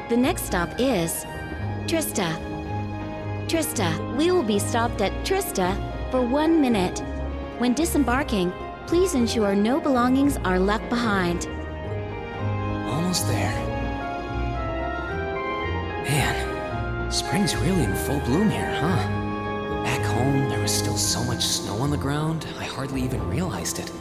The next stop is Trista. Trista, we will be stopped at Trista for 1 minute. When disembarking, please ensure no belongings are left behind. Almost there. Man, spring's really in full bloom here, huh? Back home, there was still so much snow on the ground, I hardly even realized it.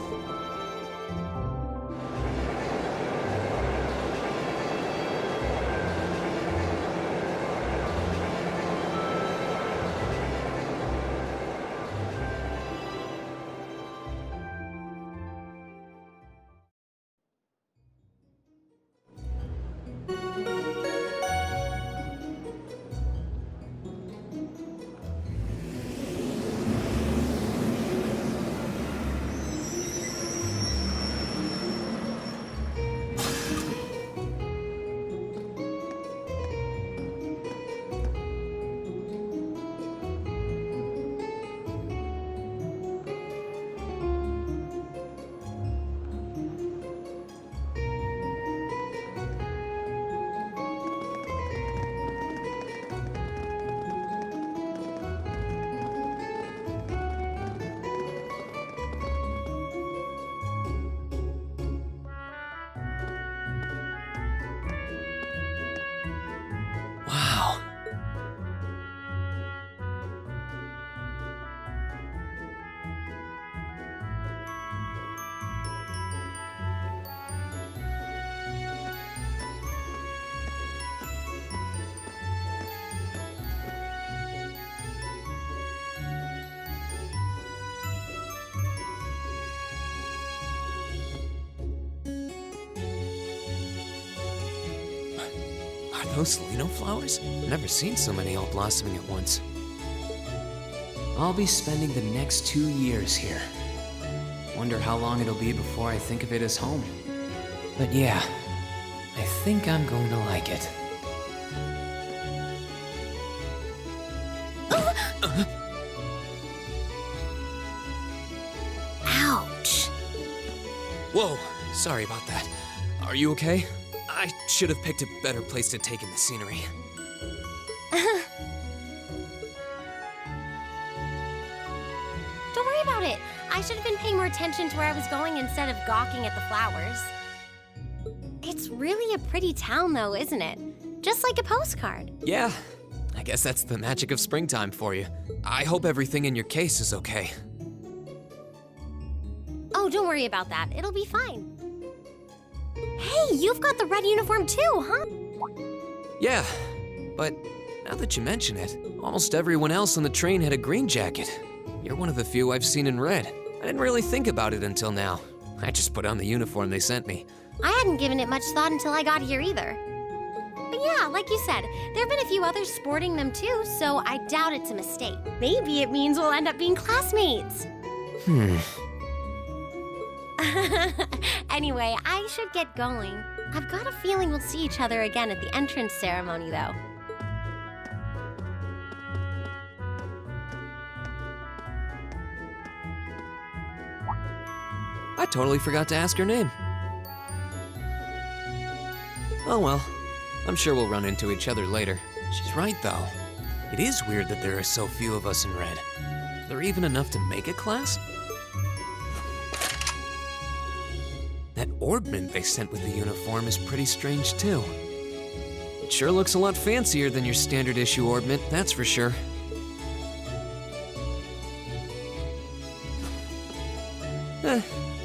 Wow. Are those Lino flowers? I've never seen so many all blossoming at once. I'll be spending the next 2 years here. Wonder how long it'll be before I think of it as home. But yeah, I think I'm going to like it. Ouch! Whoa, sorry about that. Are you okay? I should have picked a better place to take in the scenery. Don't worry about it. I should have been paying more attention to where I was going instead of gawking at the flowers. It's really a pretty town, though, isn't it? Just like a postcard. Yeah, I guess that's the magic of springtime for you. I hope everything in your case is okay. Oh, don't worry about that. It'll be fine. Hey, you've got the red uniform too, huh? Yeah, but now that you mention it, almost everyone else on the train had a green jacket. You're one of the few I've seen in red. I didn't really think about it until now. I just put on the uniform they sent me. I hadn't given it much thought until I got here either. But yeah, like you said, there have been a few others sporting them too, so I doubt it's a mistake. Maybe it means we'll end up being classmates. Anyway, I should get going. I've got a feeling we'll see each other again at the entrance ceremony, though. I totally forgot to ask her name. Oh well, I'm sure we'll run into each other later. She's right, though. It is weird that there are so few of us in red. Are there even enough to make a class? That orbment they sent with the uniform is pretty strange, too. It sure looks a lot fancier than your standard issue orbment, that's for sure.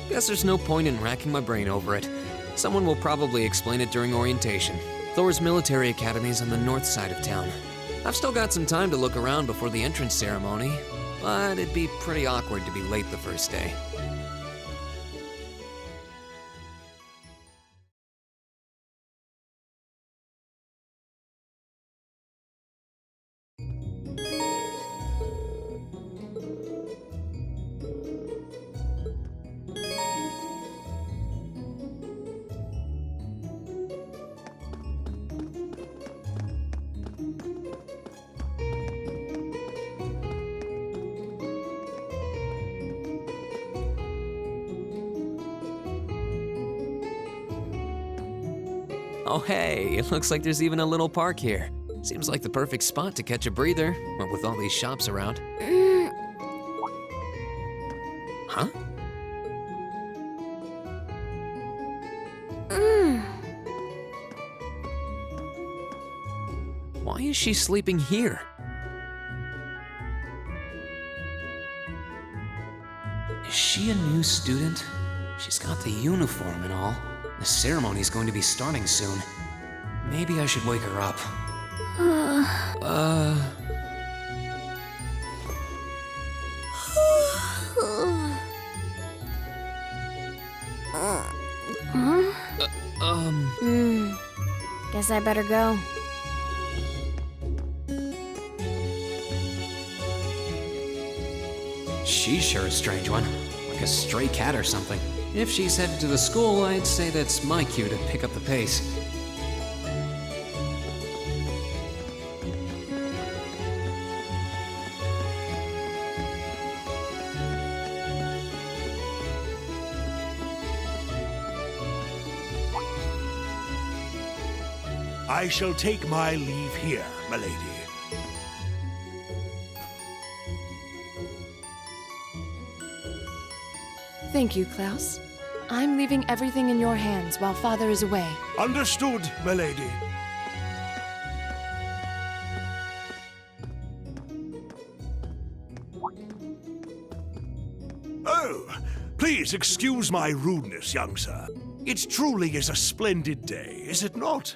Guess there's no point in racking my brain over it. Someone will probably explain it during orientation. Thor's military academy's on the north side of town. I've still got some time to look around before the entrance ceremony, but it'd be pretty awkward to be late the first day. Oh hey, it looks like there's even a little park here. Seems like the perfect spot to catch a breather, what with all these shops around. Huh? Why is she sleeping here? Is she a new student? She's got the uniform and all. The ceremony's going to be starting soon. Maybe I should wake her up. Guess I better go. She's sure a strange one, like a stray cat or something. If she's headed to the school, I'd say that's my cue to pick up the pace. I shall take my leave here, milady. Thank you, Klaus. I'm leaving everything in your hands while Father is away. Understood, milady. Oh, please excuse my rudeness, young sir. It truly is a splendid day, is it not?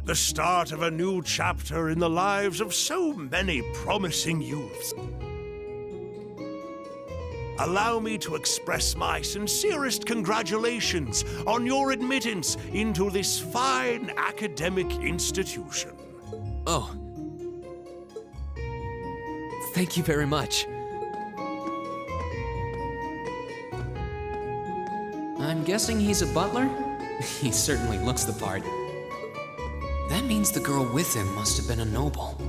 The start of a new chapter in the lives of so many promising youths. Allow me to express my sincerest congratulations on your admittance into this fine academic institution. Oh. Thank you very much. I'm guessing he's a butler? He certainly looks the part. That means the girl with him must have been a noble.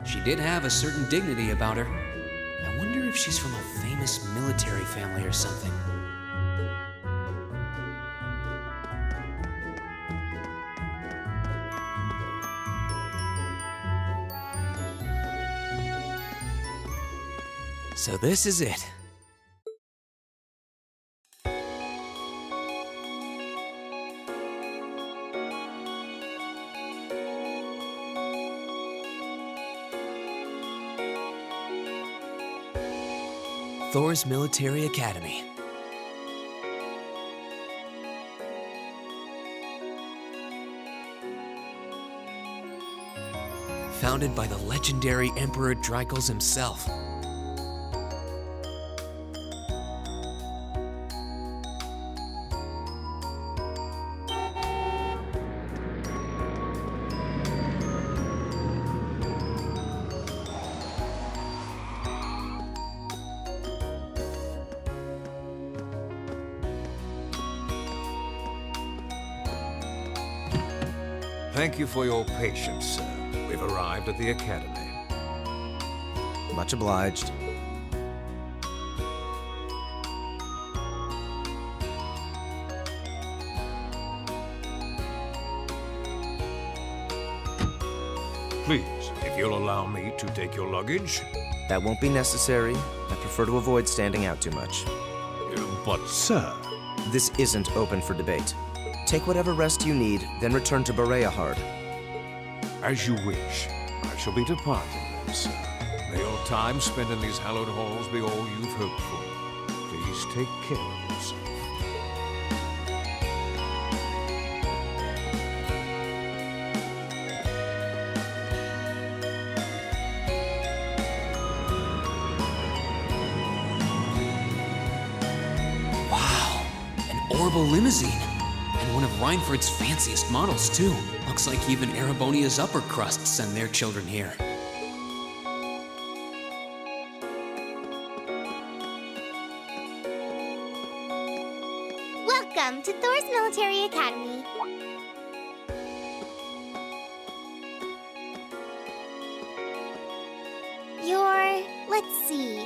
She did have a certain dignity about her. I wonder if she's from a famous military family or something. So this is it. Thor's Military Academy. Founded by the legendary Emperor Dreikels himself. Thank you for your patience, sir. We've arrived at the Academy. Much obliged. Please, if you'll allow me to take your luggage. That won't be necessary. I prefer to avoid standing out too much. But, sir... This isn't open for debate. Take whatever rest you need, then return to Bareahard. As you wish. I shall be departing then, sir. May your time spent in these hallowed halls be all you've hoped for. Please take care of yourself. Wow, an Orbital limousine. And one of Reinford's fanciest models, too. Looks like even Erebonia's upper crust send their children here. Welcome to Thor's Military Academy. Let's see.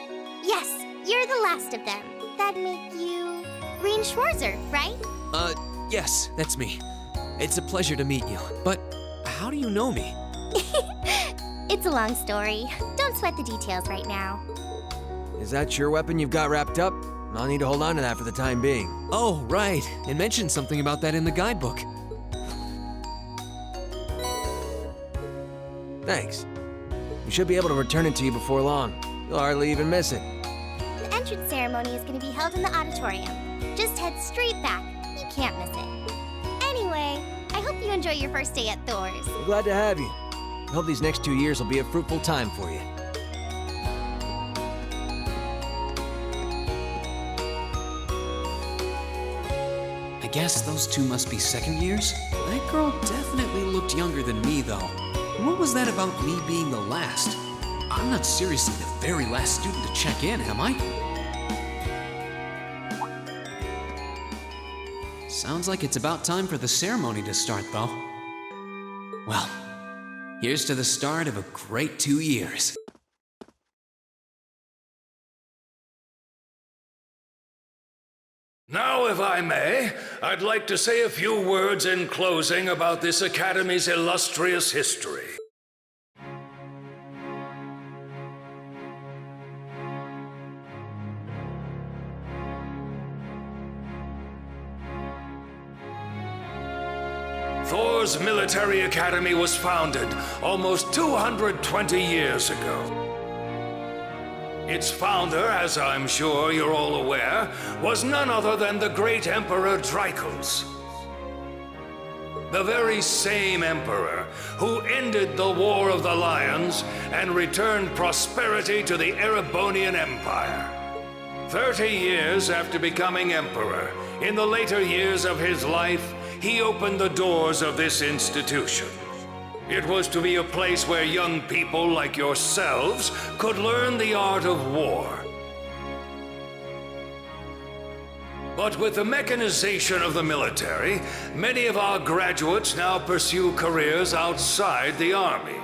Yes, you're the last of them. That'd make you Green Schwarzer, right? Yes, that's me. It's a pleasure to meet you. But how do you know me? It's a long story. Don't sweat the details right now. Is that your weapon you've got wrapped up? I'll need to hold on to that for the time being. Oh, right. It mentioned something about that in the guidebook. Thanks. We should be able to return it to you before long. You'll hardly even miss it. The entrance ceremony is going to be held in the auditorium. Just head straight back. You can't miss it. Anyway, I hope you enjoy your first day at Thor's. I'm glad to have you. I hope these next 2 years will be a fruitful time for you. I guess those two must be second years? That girl definitely looked younger than me, though. What was that about me being the last? I'm not seriously the very last student to check in, am I? Sounds like it's about time for the ceremony to start, though. Well, here's to the start of a great 2 years. Now, if I may, I'd like to say a few words in closing about this Academy's illustrious history. Thor's Military Academy was founded almost 220 years ago. Its founder, as I'm sure you're all aware, was none other than the great Emperor Dreichels. The very same emperor who ended the War of the Lions and returned prosperity to the Erebonian Empire. 30 years after becoming emperor, in the later years of his life, he opened the doors of this institution. It was to be a place where young people like yourselves could learn the art of war. But with the mechanization of the military, many of our graduates now pursue careers outside the Army.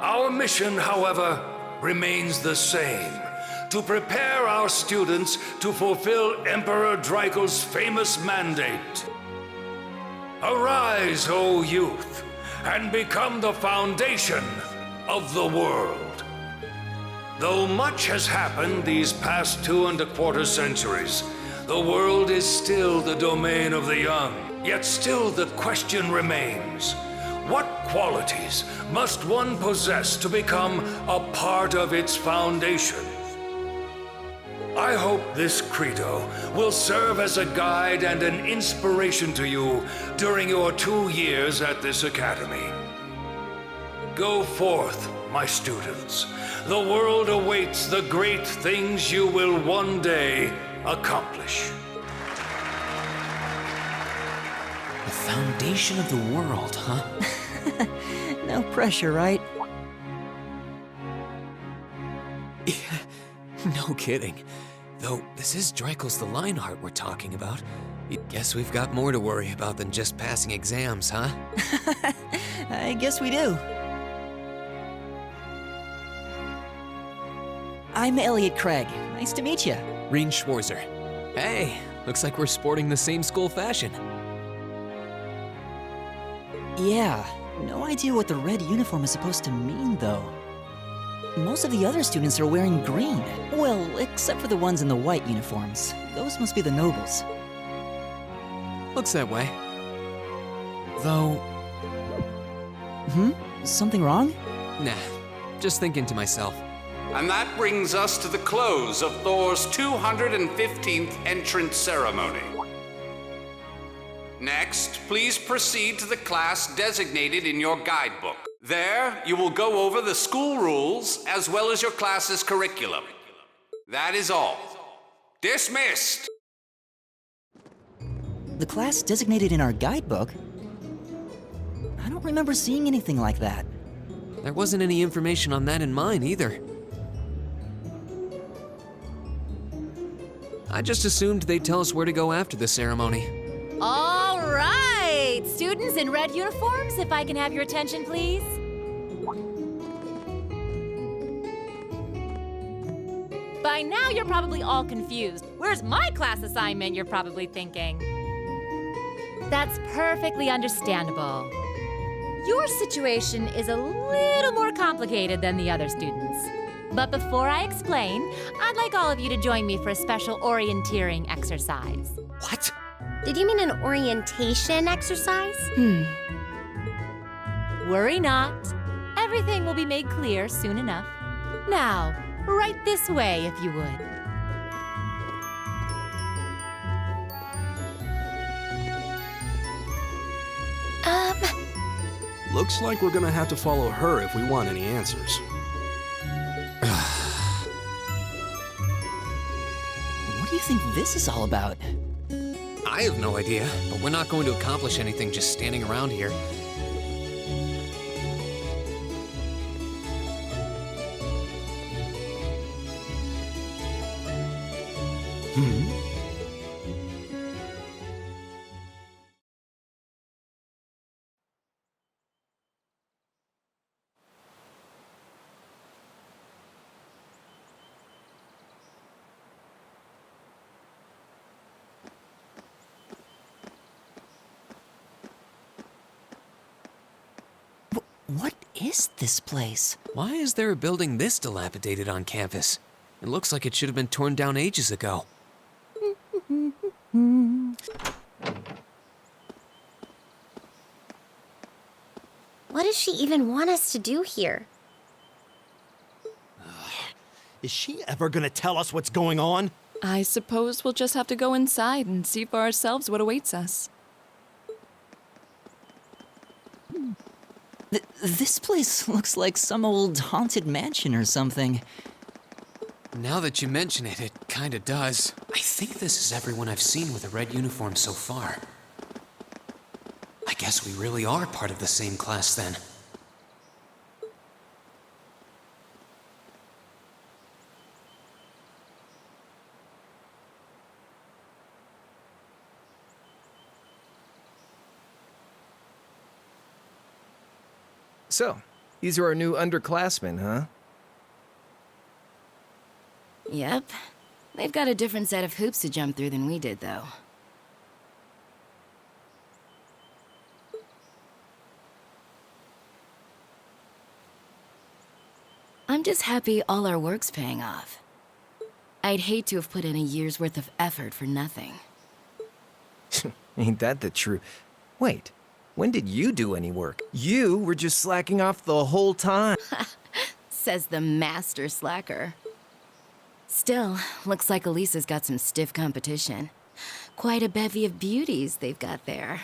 Our mission, however, remains the same: to prepare our students to fulfill Emperor Dreichels' famous mandate. Arise, O youth, and become the foundation of the world. Though much has happened these past 2¼ centuries, the world is still the domain of the young. Yet still the question remains: what qualities must one possess to become a part of its foundation? I hope this credo will serve as a guide and an inspiration to you during your 2 years at this academy. Go forth, my students. The world awaits the great things you will one day accomplish. The foundation of the world, huh? No pressure, right? No kidding. Though this is Dreichels the Lionheart we're talking about. Guess we've got more to worry about than just passing exams, huh? I guess we do. I'm Elliot Craig. Nice to meet you. Rean Schwarzer. Hey, looks like we're sporting the same school fashion. Yeah, no idea what the red uniform is supposed to mean, though. Most of the other students are wearing green. Well, except for the ones in the white uniforms. Those must be the nobles. Looks that way. Though... Something wrong? Nah, just thinking to myself. And that brings us to the close of Thor's 215th entrance ceremony. Next, please proceed to the class designated in your guidebook. There, you will go over the school rules as well as your class's curriculum. That is all. Dismissed! The class designated in our guidebook? I don't remember seeing anything like that. There wasn't any information on that in mine either. I just assumed they'd tell us where to go after the ceremony. All right! Students in red uniforms, if I can have your attention, please. By now, you're probably all confused. Where's my class assignment, you're probably thinking. That's perfectly understandable. Your situation is a little more complicated than the other students. But before I explain, I'd like all of you to join me for a special orienteering exercise. What? Did you mean an orientation exercise? Worry not. Everything will be made clear soon enough. Now, right this way, if you would. Looks like we're gonna have to follow her if we want any answers. What do you think this is all about? I have no idea, but we're not going to accomplish anything just standing around here. What is this place? Why is there a building this dilapidated on campus? It looks like it should have been torn down ages ago. What does she even want us to do here? Is she ever gonna tell us what's going on? I suppose we'll just have to go inside and see for ourselves what awaits us. This place looks like some old haunted mansion or something. Now that you mention it, it kinda does. I think this is everyone I've seen with a red uniform so far. I guess we really are part of the same class then. So, these are our new underclassmen, huh? Yep. They've got a different set of hoops to jump through than we did, though. I'm just happy all our work's paying off. I'd hate to have put in a year's worth of effort for nothing. Ain't that the truth? Wait, when did you do any work? You were just slacking off the whole time. Says the master slacker. Still, looks like Elisa's got some stiff competition. Quite a bevy of beauties they've got there.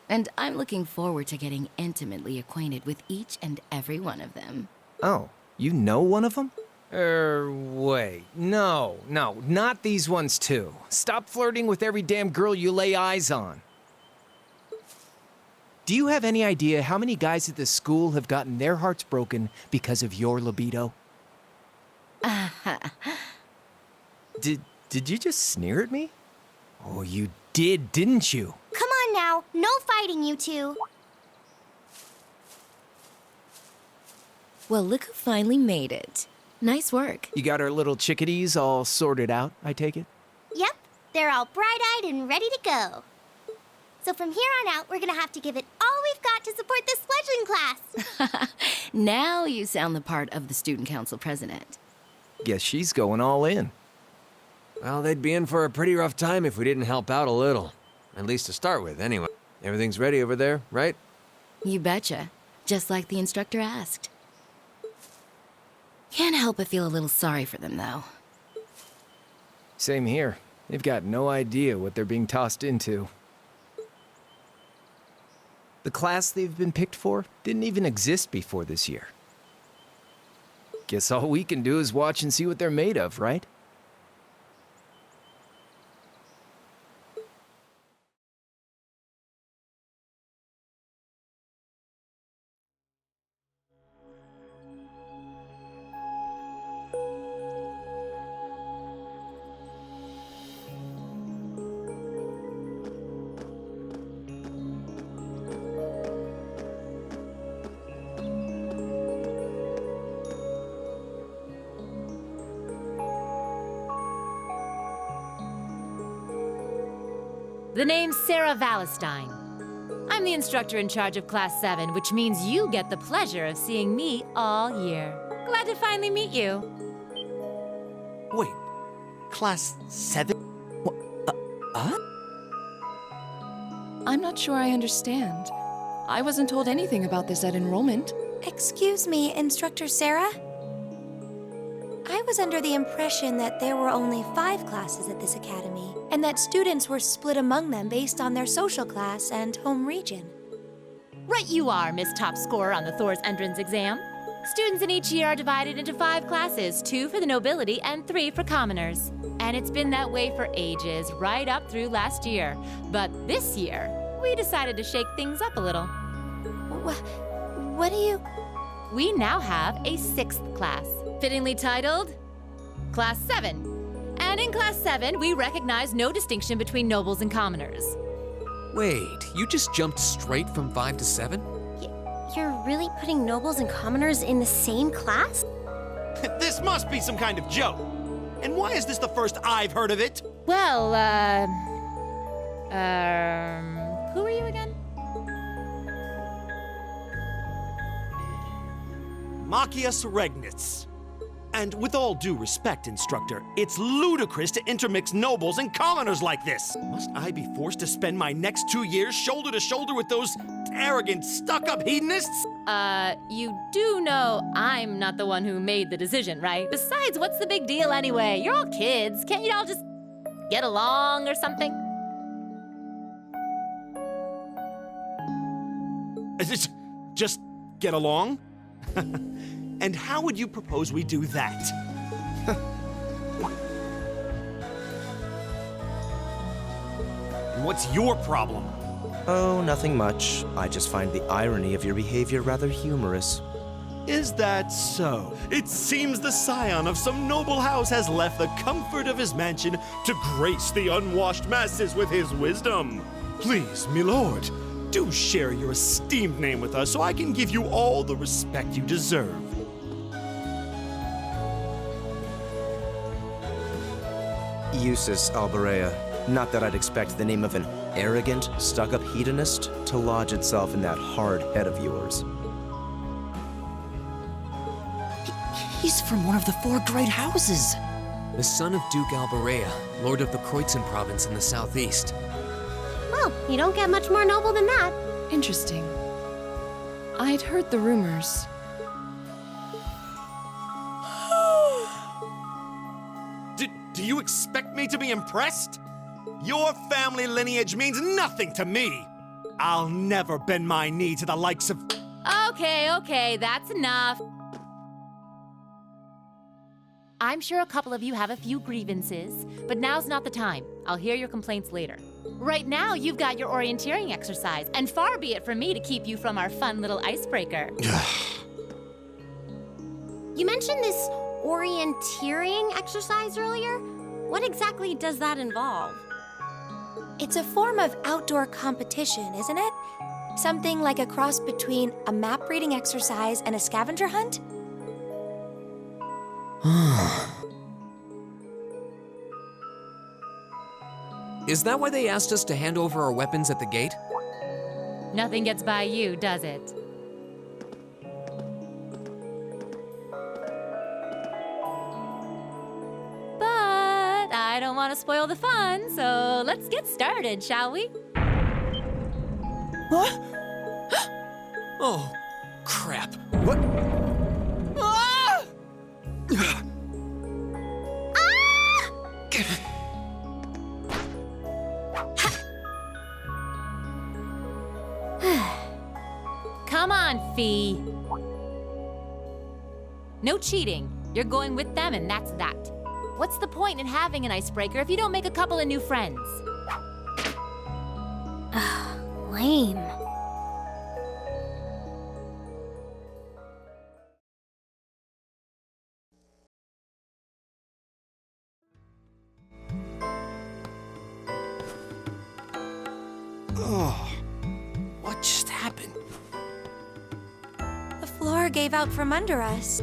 And I'm looking forward to getting intimately acquainted with each and every one of them. Oh, you know one of them? Wait. No, not these ones too. Stop flirting with every damn girl you lay eyes on. Do you have any idea how many guys at this school have gotten their hearts broken because of your libido? Did you just sneer at me? Oh, you did, didn't you? Come on now, no fighting, you two. Well, look who finally made it. Nice work. You got our little chickadees all sorted out, I take it? Yep, they're all bright-eyed and ready to go. So from here on out, we're gonna have to give it all we've got to support this fledgling class. Now you sound the part of the student council president. Guess she's going all in. Well, they'd be in for a pretty rough time if we didn't help out a little. At least to start with, anyway. Everything's ready over there, right? You betcha. Just like the instructor asked. Can't help but feel a little sorry for them, though. Same here. They've got no idea what they're being tossed into. The class they've been picked for didn't even exist before this year. Guess all we can do is watch and see what they're made of, right? The name's Sarah Valestine. I'm the instructor in charge of Class 7, which means you get the pleasure of seeing me all year. Glad to finally meet you. Wait, Class 7? I'm not sure I understand. I wasn't told anything about this at enrollment. Excuse me, Instructor Sarah? I was under the impression that there were only 5 classes at this academy, and that students were split among them based on their social class and home region. Right you are, Miss Top Scorer on the Thor's entrance exam. Students in each year are divided into 5 classes, 2 for the nobility and 3 for commoners. And it's been that way for ages, right up through last year. But this year, we decided to shake things up a little. What do you... We now have a 6th class, fittingly titled Class 7. And in Class 7, we recognize no distinction between nobles and commoners. Wait, you just jumped straight from 5 to 7? You're really putting nobles and commoners in the same class? This must be some kind of joke. And why is this the first I've heard of it? Well, who are you again? Machias Regnitz. And with all due respect, Instructor, it's ludicrous to intermix nobles and commoners like this. Must I be forced to spend my next 2 years shoulder to shoulder with those arrogant, stuck-up hedonists? You do know I'm not the one who made the decision, right? Besides, what's the big deal anyway? You're all kids. Can't you all just get along or something? Just get along? And how would you propose we do that? What's your problem? Oh, nothing much. I just find the irony of your behavior rather humorous. Is that so? It seems the scion of some noble house has left the comfort of his mansion to grace the unwashed masses with his wisdom. Please, my lord, do share your esteemed name with us so I can give you all the respect you deserve. Eustace Alberea. Not that I'd expect the name of an arrogant, stuck-up hedonist to lodge itself in that hard head of yours. He's from one of the 4 great houses. The son of Duke Alberea, lord of the Kreutzen province in the southeast. Well, you don't get much more noble than that. Interesting. I'd heard the rumors. Do you expect me to be impressed? Your family lineage means nothing to me. I'll never bend my knee to the likes of... Okay, that's enough. I'm sure a couple of you have a few grievances, but now's not the time. I'll hear your complaints later. Right now, you've got your orienteering exercise, and far be it from me to keep you from our fun little icebreaker. You mentioned this orienteering exercise earlier. What exactly does that involve? It's a form of outdoor competition, isn't it? Something like a cross between a map-reading exercise and a scavenger hunt? Is that why they asked us to hand over our weapons at the gate? Nothing gets by you, does it? But I don't want to spoil the fun, so let's get started, shall we? What? Oh, crap. What? Ah! Come on, Fee. No cheating. You're going with them, and that's that. What's the point in having an icebreaker if you don't make a couple of new friends? Lame. Oh, what just happened? The floor gave out from under us.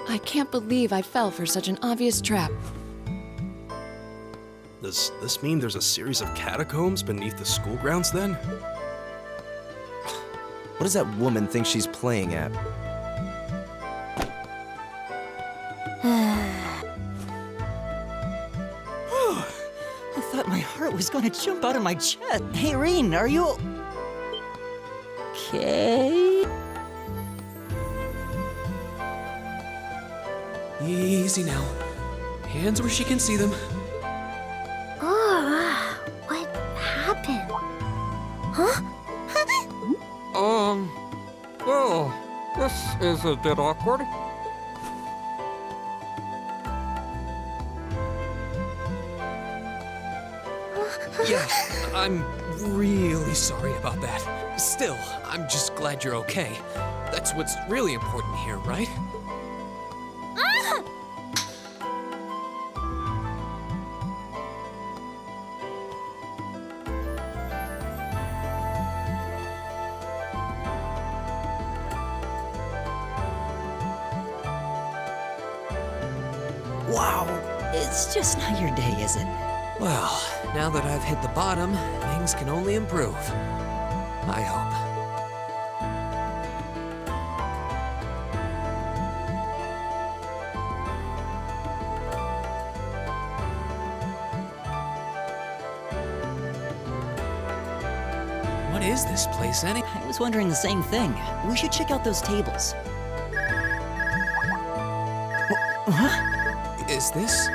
I can't believe I fell for such an obvious trap. Does this mean there's a series of catacombs beneath the school grounds then? What does that woman think she's playing at? I thought my heart was going to jump out of my chest. Hey, Rean, are you okay? Easy now. Hands where she can see them. Oh, what happened? Huh? Well, this is a bit awkward. Yeah, I'm really sorry about that. Still, I'm just glad you're okay. That's what's really important here, right? Ah! Wow, it's just not your day, is it? Well, now that I've hit the bottom, things can only improve. I hope. What is this place, Annie? I was wondering the same thing. We should check out those tables. Huh? Is this?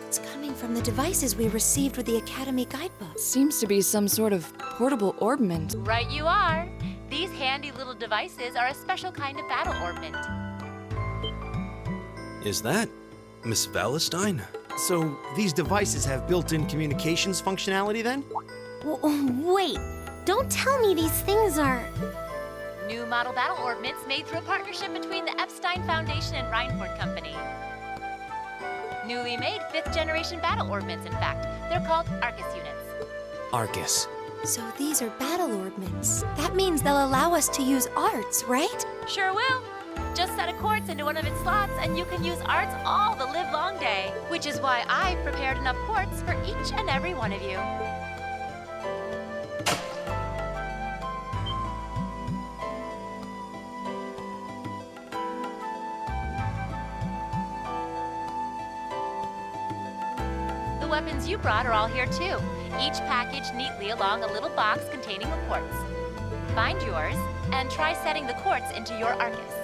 It's coming from the devices we received with the Academy guidebook. Seems to be some sort of portable orbment. Right you are. These handy little devices are a special kind of battle orbment. Is that Miss Valestine? So, these devices have built-in communications functionality then? Wait, don't tell me these things are... New model battle orbments made through a partnership between the Epstein Foundation and Reinford Company. Newly made 5th generation battle orbments, in fact. They're called Arcus units. Arcus. So these are battle orbments. That means they'll allow us to use arts, right? Sure will. Just set a quartz into one of its slots and you can use arts all the livelong day. Which is why I've prepared enough quartz for each and every one of you. The weapons you brought are all here too, each packaged neatly along a little box containing a quartz. Find yours and try setting the quartz into your Arcus.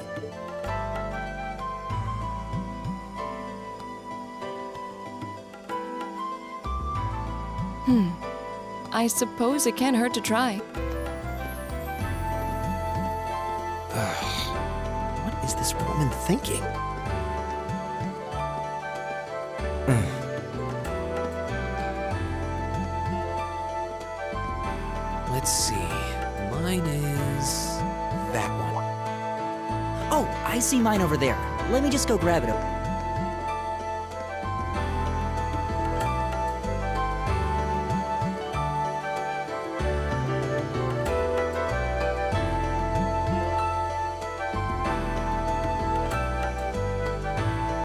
I suppose it can't hurt to try. What is this woman thinking? Let's see. Mine is that one. Oh, I see mine over there. Let me just go grab it.